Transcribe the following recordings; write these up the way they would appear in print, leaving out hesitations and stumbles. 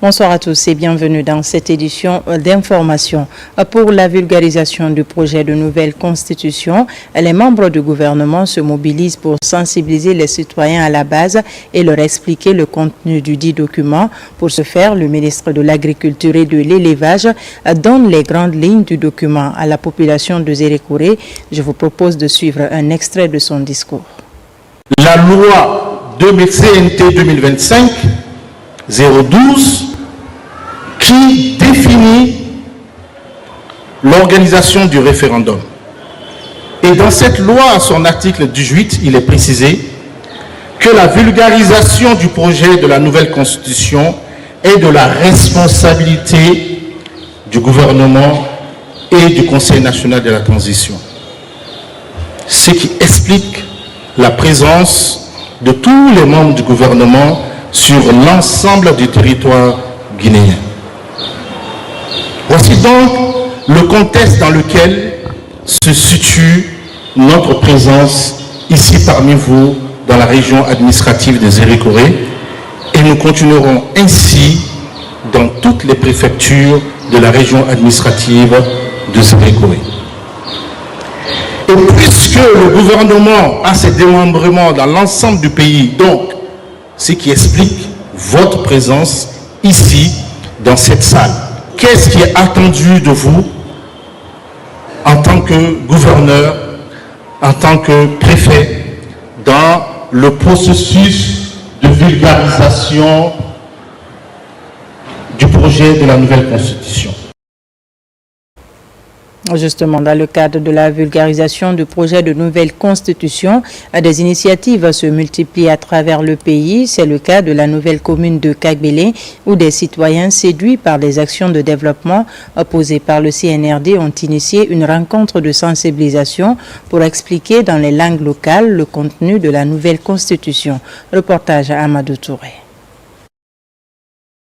Bonsoir à tous et bienvenue dans cette édition d'information. Pour la vulgarisation du projet de nouvelle constitution, les membres du gouvernement se mobilisent pour sensibiliser les citoyens à la base et leur expliquer le contenu du dit document. Pour ce faire, le ministre de l'Agriculture et de l'Élevage donne les grandes lignes du document à la population de Zérékoré. Je vous propose de suivre un extrait de son discours. La loi de CNT 2025-012 qui définit l'organisation du référendum. Et dans cette loi, à son article 18, il est précisé que la vulgarisation du projet de la nouvelle constitution est de la responsabilité du gouvernement et du Conseil national de la transition. Ce qui explique la présence de tous les membres du gouvernement sur l'ensemble du territoire guinéen. Voici donc le contexte dans lequel se situe notre présence ici parmi vous dans la région administrative de Zérékoré et nous continuerons ainsi dans toutes les préfectures de la région administrative de Zérékoré. Et puisque le gouvernement a ses démembrements dans l'ensemble du pays, donc ce qui explique votre présence ici dans cette salle. Qu'est-ce qui est attendu de vous en tant que gouverneur, en tant que préfet, dans le processus de vulgarisation du projet de la nouvelle constitution? Justement, dans le cadre de la vulgarisation du projet de nouvelle constitution, des initiatives se multiplient à travers le pays. C'est le cas de la nouvelle commune de Kagbélé, où des citoyens séduits par les actions de développement posées par le CNRD ont initié une rencontre de sensibilisation pour expliquer dans les langues locales le contenu de la nouvelle constitution. Reportage à Amadou Touré.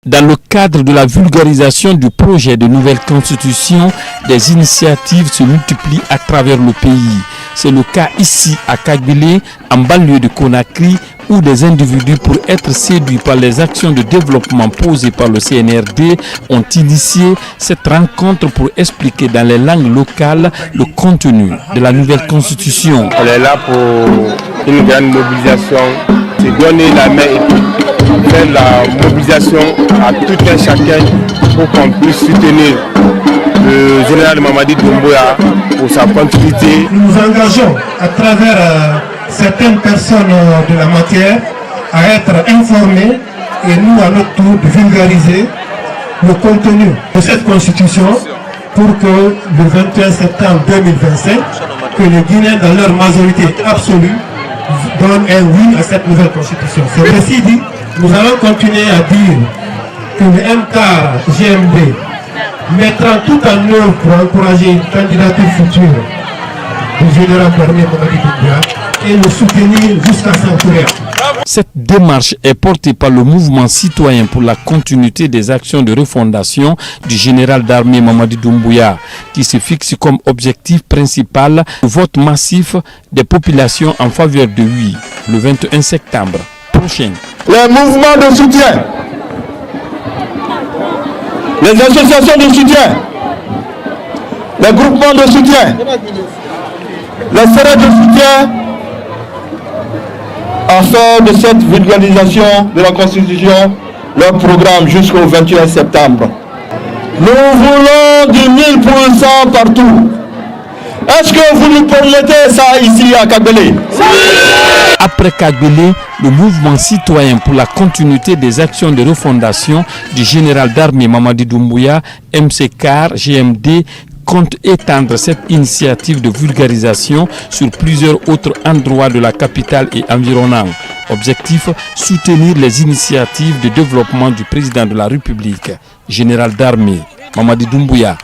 Dans le cadre de la vulgarisation du projet de nouvelle constitution, des initiatives se multiplient à travers le pays. C'est le cas ici à Kagbélé, en banlieue de Conakry, où des individus, pour être séduits par les actions de développement posées par le CNRD, ont initié cette rencontre pour expliquer dans les langues locales le contenu de la nouvelle constitution. On est là pour une grande mobilisation, c'est donner la main et puis faire la mobilisation à tout un chacun pour qu'on puisse soutenir le général Mamadi Doumbouya pour sa continuité. Nous nous engageons à travers certaines personnes de la matière à être informés et nous à notre tour de vulgariser le contenu de cette constitution pour que le 21 septembre 2025, que les Guinéens dans leur majorité absolue donnent un oui à cette nouvelle constitution. C'est ainsi dit, nous allons continuer à dire que le MCAR GMD mettra tout en œuvre pour encourager une candidature future du général Darmé Mamadi Doumbouya et le soutenir jusqu'à Saint-Courir. Cette démarche est portée par le mouvement citoyen pour la continuité des actions de refondation du général d'armée Mamadi Doumbouya, qui se fixe comme objectif principal le vote massif des populations en faveur de lui le 21 septembre prochain. Les mouvements de soutien, les associations de soutien, les groupements de soutien, les serrés de soutien à faire de cette vulgarisation de la Constitution leur programme jusqu'au 21 septembre. Nous voulons du 1000% partout. Est-ce que vous nous permettez ça ici à Kagbélé? Après Kagbélé, le mouvement citoyen pour la continuité des actions de refondation du général d'armée Mamadi Doumbouya, MCCAR, GMD, compte étendre cette initiative de vulgarisation sur plusieurs autres endroits de la capitale et environnants. Objectif, soutenir les initiatives de développement du président de la République, général d'armée Mamadi Doumbouya.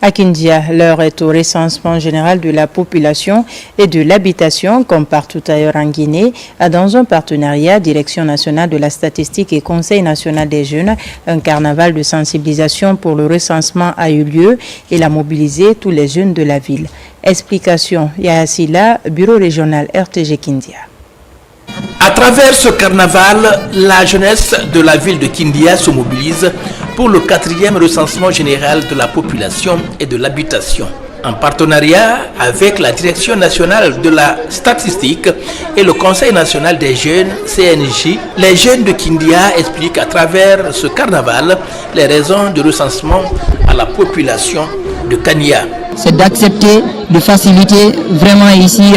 À Kindia, l'heure est au recensement général de la population et de l'habitation, comme partout ailleurs en Guinée, dans un partenariat Direction nationale de la statistique et Conseil national des jeunes. Un carnaval de sensibilisation pour le recensement a eu lieu et a mobilisé tous les jeunes de la ville. Explication, Yahya Silla, Bureau régional RTG Kindia. À travers ce carnaval, la jeunesse de la ville de Kindia se mobilise pour le 4e recensement général de la population et de l'habitation. En partenariat avec la Direction nationale de la statistique et le Conseil national des jeunes, CNJ, les jeunes de Kindia expliquent à travers ce carnaval les raisons de recensement à la population de Kania. C'est d'accepter, de faciliter vraiment ici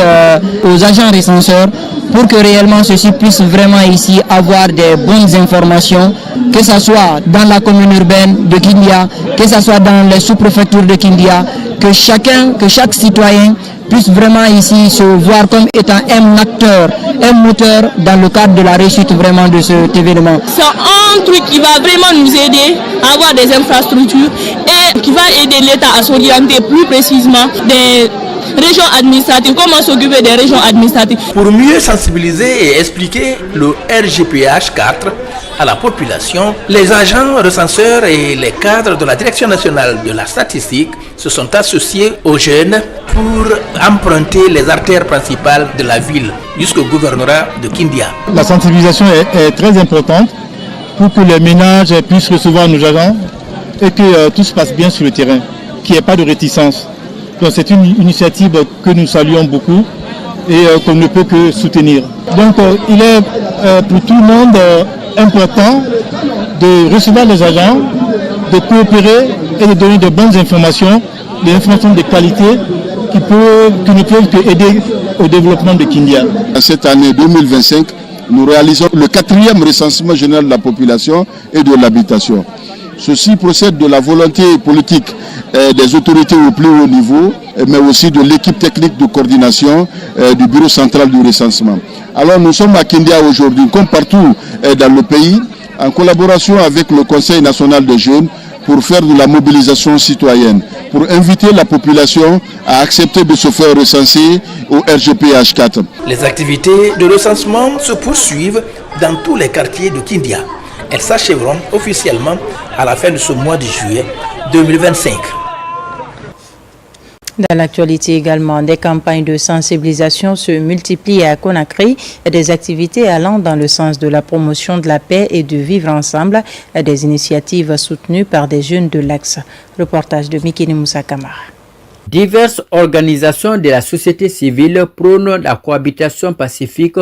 aux agents recenseurs pour que réellement ceux-ci puissent vraiment ici avoir des bonnes informations, que ce soit dans la commune urbaine de Kindia, que ce soit dans les sous-préfectures de Kindia, que chaque citoyen puisse vraiment ici se voir comme étant un acteur, un moteur dans le cadre de la réussite vraiment de cet événement. C'est un truc qui va vraiment nous aider à avoir des infrastructures et qui va aider l'État à s'orienter plus précisément des régions administratives, comment s'occuper des régions administratives. Pour mieux sensibiliser et expliquer le RGPH 4 à la population, les agents recenseurs et les cadres de la Direction nationale de la statistique se sont associés aux jeunes pour emprunter les artères principales de la ville jusqu'au gouvernorat de Kindia. La sensibilisation est très importante pour que les ménages puissent recevoir nos agents et que tout se passe bien sur le terrain, qu'il n'y ait pas de réticence. Donc c'est une initiative que nous saluons beaucoup et qu'on ne peut que soutenir. Donc il est pour tout le monde important de recevoir les agents, de coopérer et de donner de bonnes informations, des informations de qualité qui ne peuvent que aider au développement de Kindia. Cette année 2025, nous réalisons le 4e recensement général de la population et de l'habitation. Ceci procède de la volonté politique des autorités au plus haut niveau, mais aussi de l'équipe technique de coordination du bureau central du recensement. Alors nous sommes à Kindia aujourd'hui, comme partout dans le pays, en collaboration avec le Conseil national des jeunes, pour faire de la mobilisation citoyenne, pour inviter la population à accepter de se faire recenser au RGPH 4. Les activités de recensement se poursuivent dans tous les quartiers de Kindia. Elles s'achèveront officiellement à la fin de ce mois de juillet 2025. Dans l'actualité également, des campagnes de sensibilisation se multiplient à Conakry et des activités allant dans le sens de la promotion de la paix et de vivre ensemble, des initiatives soutenues par des jeunes de l'Axe. Reportage de Mikini Moussa Kamara. Diverses organisations de la société civile prônent la cohabitation pacifique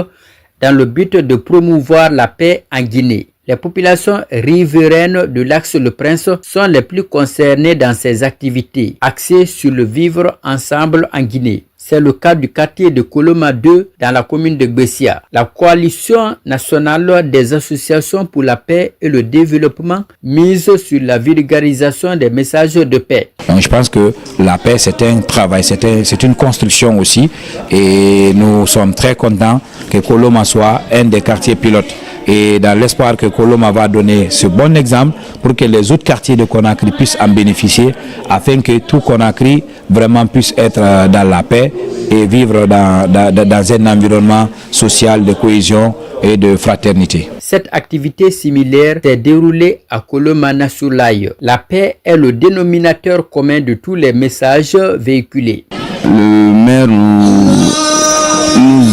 dans le but de promouvoir la paix en Guinée. Les populations riveraines de l'Axe Le Prince sont les plus concernées dans ces activités, axées sur le vivre ensemble en Guinée. C'est le cas du quartier de Koloma 2 dans la commune de Gbessia. La coalition nationale des associations pour la paix et le développement mise sur la vulgarisation des messages de paix. Donc je pense que la paix c'est un travail, c'est une construction aussi et nous sommes très contents que Koloma soit un des quartiers pilotes. Et dans l'espoir que Koloma va donner ce bon exemple pour que les autres quartiers de Conakry puissent en bénéficier afin que tout Conakry vraiment puisse être dans la paix et vivre dans un environnement social de cohésion et de fraternité. Cette activité similaire s'est déroulée à Koloma Nasoulaye. La paix est le dénominateur commun de tous les messages véhiculés. Le maire nous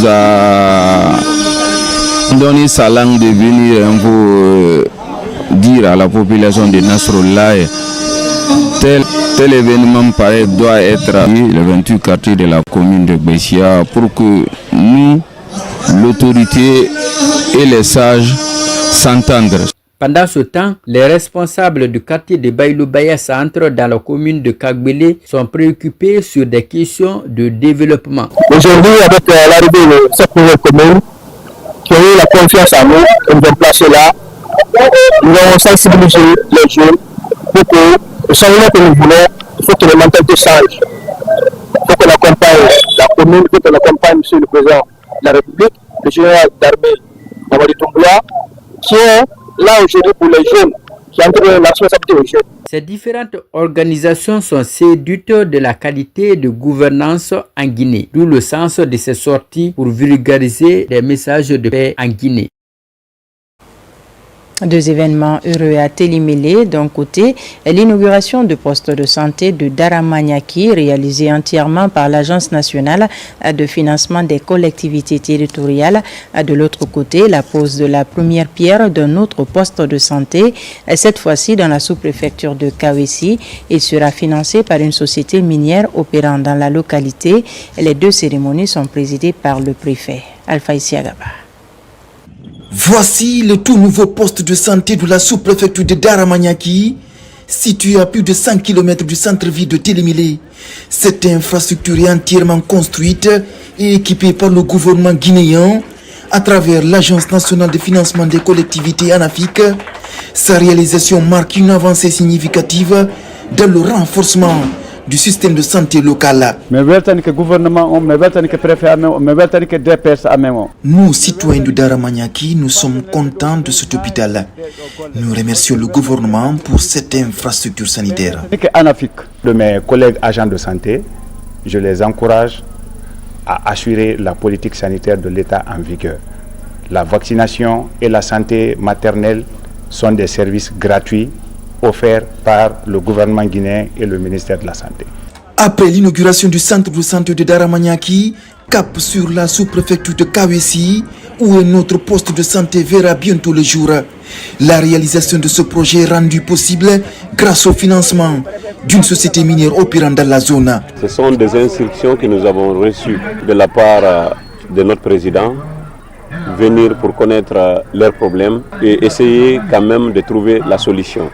a donné sa langue de venir un peu dire à la population de Nasrallah tel événement pareil doit être le 28 quartier de la commune de Gbessia pour que nous, l'autorité et les sages s'entendent. Pendant ce temps, les responsables du quartier de Baïloubaya Centre dans la commune de Kagbele sont préoccupés sur des questions de développement. Aujourd'hui, avec l'arrivée de cette nouvelle commune, qui ont eu la confiance en nous, et nous avons placé là, nous avons sensibilisé les jeunes pour que le changement que nous voulons, il faut que les mentalités changent. Il faut qu'on accompagne la commune, il faut qu'on accompagne M. le Président de la République, le général d'armée Mamadi Doumbouya, qui est là aujourd'hui pour les jeunes, qui entrent dans la responsabilité aux jeunes. Ces différentes organisations sont séduites de la qualité de gouvernance en Guinée, d'où le sens de ces sorties pour vulgariser des messages de paix en Guinée. Deux événements heureux à Télimélé. D'un côté, l'inauguration du poste de santé de Daramaniaki, réalisé entièrement par l'Agence nationale de financement des collectivités territoriales. De l'autre côté, la pose de la première pierre d'un autre poste de santé, cette fois-ci dans la sous-préfecture de Kawesi. Il sera financé par une société minière opérant dans la localité. Les deux cérémonies sont présidées par le préfet Alpha Isiagaba. Voici le tout nouveau poste de santé de la sous-préfecture de Daramaniaki, situé à plus de 100 km du centre-ville de Télimélé. Cette infrastructure est entièrement construite et équipée par le gouvernement guinéen à travers l'Agence nationale de financement des collectivités ANAFIC. Sa réalisation marque une avancée significative dans le renforcement du système de santé local. Nous, citoyens de Daramaniaki, nous sommes contents de cet hôpital. Nous remercions le gouvernement pour cette infrastructure sanitaire. De mes collègues agents de santé, je les encourage à assurer la politique sanitaire de l'État en vigueur. La vaccination et la santé maternelle sont des services gratuits offerts par le gouvernement guinéen et le ministère de la Santé. Après l'inauguration du centre de santé de Daramaniaki, cap sur la sous-préfecture de Kawesi, où un autre poste de santé verra bientôt le jour. La réalisation de ce projet est rendue possible grâce au financement d'une société minière opérant dans la zone. Ce sont des instructions que nous avons reçues de la part de notre président, venir pour connaître leurs problèmes et essayer quand même de trouver la solution.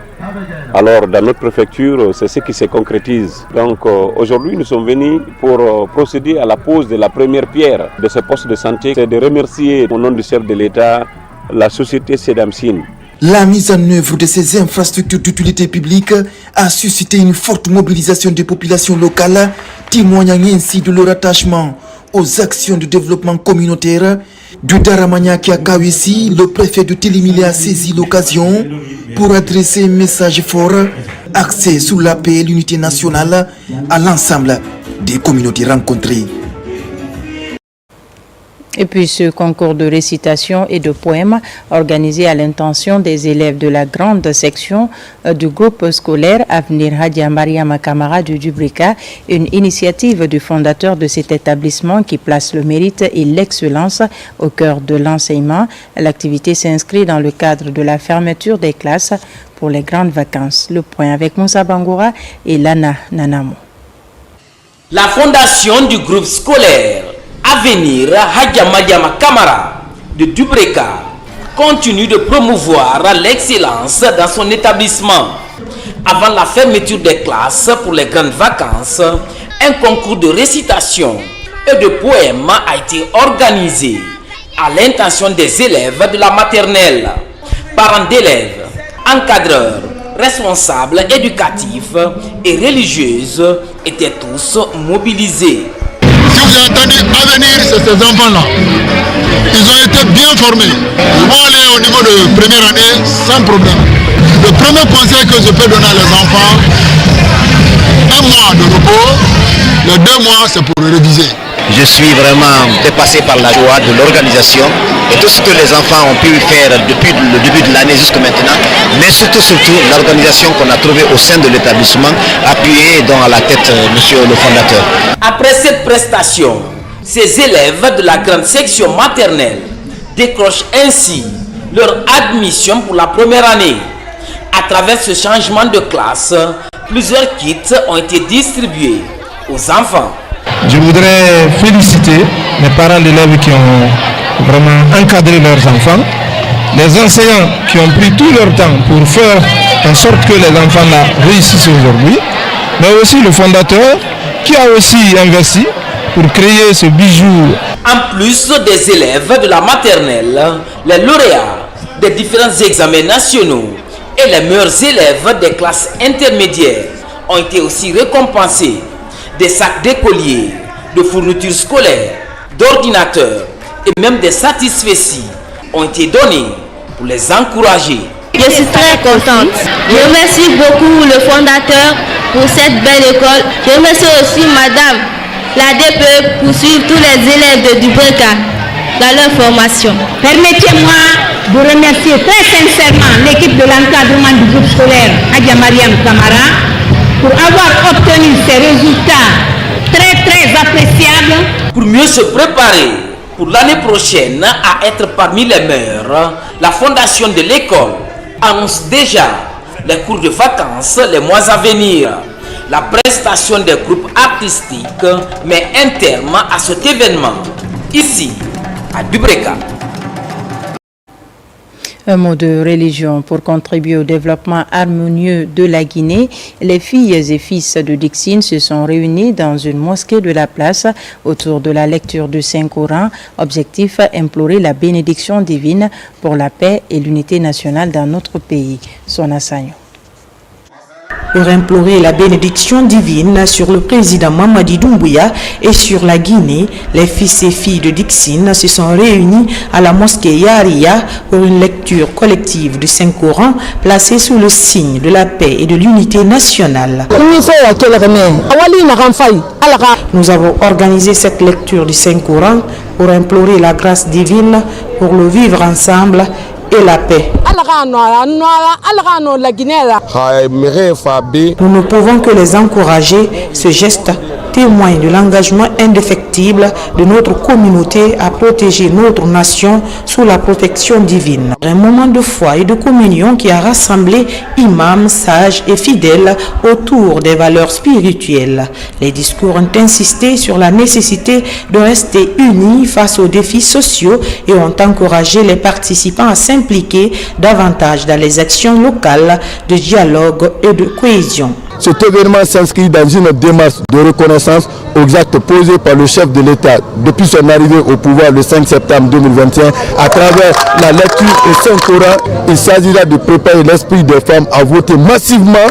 Alors dans notre préfecture, c'est ce qui se concrétise. Donc aujourd'hui, nous sommes venus pour procéder à la pose de la première pierre de ce poste de santé. C'est de remercier au nom du chef de l'État la société Sedamsin. La mise en œuvre de ces infrastructures d'utilité publique a suscité une forte mobilisation des populations locales, témoignant ainsi de leur attachement aux actions de développement communautaire. De Daramaniaki à Kawesi, le préfet de Télimélé a saisi l'occasion pour adresser un message fort axé sur la paix et l'unité nationale à l'ensemble des communautés rencontrées. Et puis ce concours de récitation et de poèmes organisé à l'intention des élèves de la grande section du groupe scolaire Avenir Hadia Mariama Kamara du Dubrika, une initiative du fondateur de cet établissement qui place le mérite et l'excellence au cœur de l'enseignement. L'activité s'inscrit dans le cadre de la fermeture des classes pour les grandes vacances. Le point avec Moussa Bangoura et Lana Nanamo. La fondation du groupe scolaire Avenir Hadia Mariama Kamara de Dubreka continue de promouvoir l'excellence dans son établissement. Avant la fermeture des classes pour les grandes vacances, un concours de récitation et de poèmes a été organisé à l'intention des élèves de la maternelle. Parents d'élèves, encadreurs, responsables éducatifs et religieuses étaient tous mobilisés. Si vous avez entendu Avenir, c'est ces enfants-là. Ils ont été bien formés. Ils vont aller au niveau de première année sans problème. Le premier conseil que je peux donner à les enfants, 1 mois de repos, les 2 mois c'est pour réviser. Je suis vraiment dépassé par la joie de l'organisation et tout ce que les enfants ont pu faire depuis le début de l'année jusqu'à maintenant, mais surtout l'organisation qu'on a trouvée au sein de l'établissement, appuyée dont à la tête monsieur le fondateur. Après cette prestation, ces élèves de la grande section maternelle décrochent ainsi leur admission pour la première année. À travers ce changement de classe, plusieurs kits ont été distribués aux enfants. Je voudrais féliciter les parents d'élèves qui ont vraiment encadré leurs enfants, les enseignants qui ont pris tout leur temps pour faire en sorte que les enfants là réussissent aujourd'hui, mais aussi le fondateur qui a aussi investi pour créer ce bijou. En plus des élèves de la maternelle, les lauréats des différents examens nationaux et les meilleurs élèves des classes intermédiaires ont été aussi récompensés. Des sacs d'écoliers, de fournitures scolaires, d'ordinateurs et même des satisfecits ont été donnés pour les encourager. Je suis très contente. Je remercie beaucoup le fondateur pour cette belle école. Je remercie aussi Madame la DPE pour suivre tous les élèves de Dubreka. dans leur formation. Permettez-moi de remercier très sincèrement l'équipe de l'encadrement du groupe scolaire Adja Mariam Kamara pour avoir obtenu ces résultats très appréciables. Pour mieux se préparer pour l'année prochaine à être parmi les meilleurs, la fondation de l'école annonce déjà les cours de vacances les mois à venir. La prestation des groupes artistiques met un terme à cet événement, ici, à Dubreka. Un mot de religion pour contribuer au développement harmonieux de la Guinée. Les filles et fils de Dixine se sont réunis dans une mosquée de la place autour de la lecture du Saint-Coran. Objectif, implorer la bénédiction divine pour la paix et l'unité nationale dans notre pays. Sona Sagno. Pour implorer la bénédiction divine sur le président Mamadi Doumbouya et sur la Guinée, les fils et filles de Dixine se sont réunis à la mosquée Yaria pour une lecture collective du Saint-Coran placée sous le signe de la paix et de l'unité nationale. Nous avons organisé cette lecture du Saint-Coran pour implorer la grâce divine pour le vivre ensemble et la paix. Nous ne pouvons que les encourager. Ce geste témoigne de l'engagement indéfectible de notre communauté à protéger notre nation sous la protection divine. Un moment de foi et de communion qui a rassemblé imams, sages et fidèles autour des valeurs spirituelles. Les discours ont insisté sur la nécessité de rester unis face aux défis sociaux et ont encouragé les participants à s'impliquer davantage dans les actions locales de dialogue et de cohésion. Cet événement s'inscrit dans une démarche de reconnaissance aux actes posés par le chef de l'État depuis son arrivée au pouvoir le 5 septembre 2021 à travers la lecture du Saint-Coran. Il s'agira de préparer l'esprit des femmes à voter massivement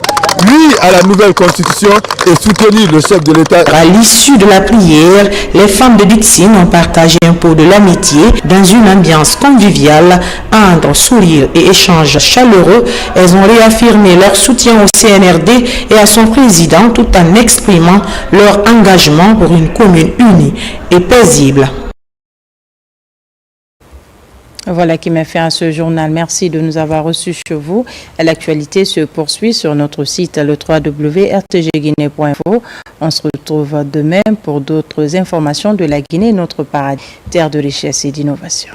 oui à la nouvelle constitution et soutenir le chef de l'État. À l'issue de la prière, les femmes de Dixine ont partagé un pot de l'amitié dans une ambiance conviviale, entre sourires et échanges chaleureux. Elles ont réaffirmé leur soutien au CNRD et à son président tout en exprimant leur engagement pour une commune unie et paisible. Voilà qui met fin à ce journal. Merci de nous avoir reçus chez vous. L'actualité se poursuit sur notre site le www.rtgguinée.info. On se retrouve demain pour d'autres informations de la Guinée, notre paradis, terre de richesse et d'innovation.